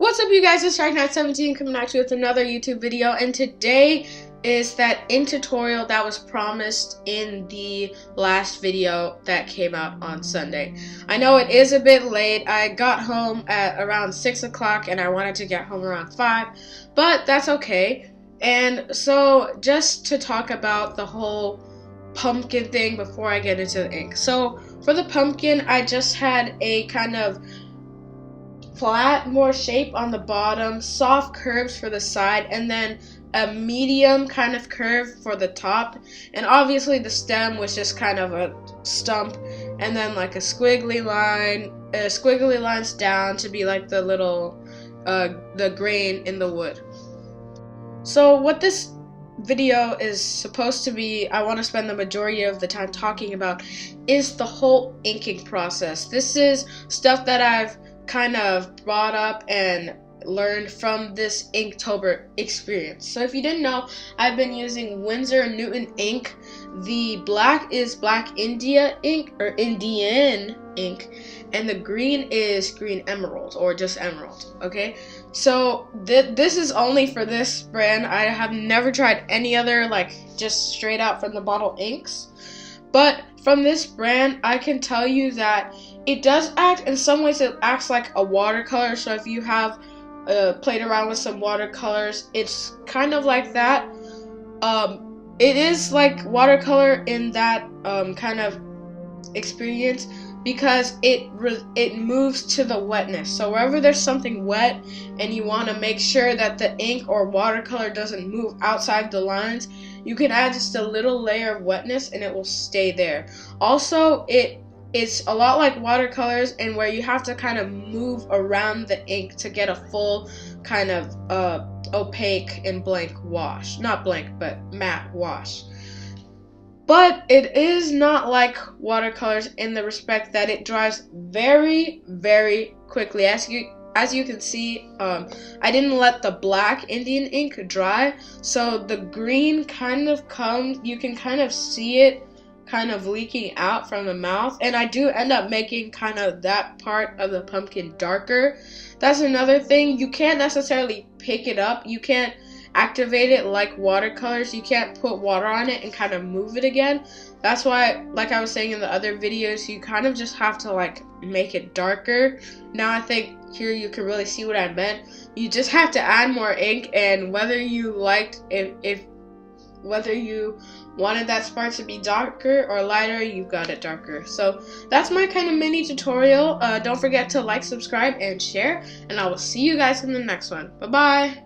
What's up, you guys? It's Shark917 coming at you with another YouTube video, and today is that ink tutorial that was promised in the last video that came out on Sunday. I know it is a bit late. I got home at around 6 o'clock and I wanted to get home around 5, but that's okay. And so just to talk about the whole pumpkin thing before I get into the ink. So for the pumpkin, I just had a kind of flat, more shape on the bottom, soft curves for the side, and then a medium kind of curve for the top. And obviously the stem was just kind of a stump, and then like a squiggly lines down to be like the little the grain in the wood. So what this video is supposed to be, I want to spend the majority of the time talking about, is the whole inking process. This is stuff that I've kind of brought up and learned from this Inktober experience. So if you didn't know, I've been using Winsor & Newton ink. The black is Black India ink, or Indian ink, and the green is Green Emerald, or just Emerald, okay? So this is only for this brand. I have never tried any other, like, just straight out from the bottle inks. But from this brand, I can tell you that it does act, in some ways it acts like a watercolor. So if you have played around with some watercolors, it's kind of like that. It is like watercolor in that kind of experience, because it moves to the wetness. So wherever there's something wet and you want to make sure that the ink or watercolor doesn't move outside the lines, you can add just a little layer of wetness and it will stay there. Also, it's a lot like watercolors, and where you have to kind of move around the ink to get a full kind of opaque and blank wash. Not blank, but matte wash. But it is not like watercolors in the respect that it dries very, very quickly. As you can see, I didn't let the black Indian ink dry, so the green kind of comes, you can kind of see it kind of leaking out from the mouth, and I do end up making kind of that part of the pumpkin darker. That's another thing. You can't necessarily pick it up. You can't activate it like watercolors. You can't put water on it and kind of move it again. That's why, like I was saying in the other videos, you kind of just have to like make it darker. Now I think here you can really see what I meant. You just have to add more ink, and whether you liked whether you wanted that spot to be darker or lighter, you got it darker. So that's my kind of mini tutorial. Don't forget to like, subscribe, and share, and I will see you guys in the next one. Bye bye.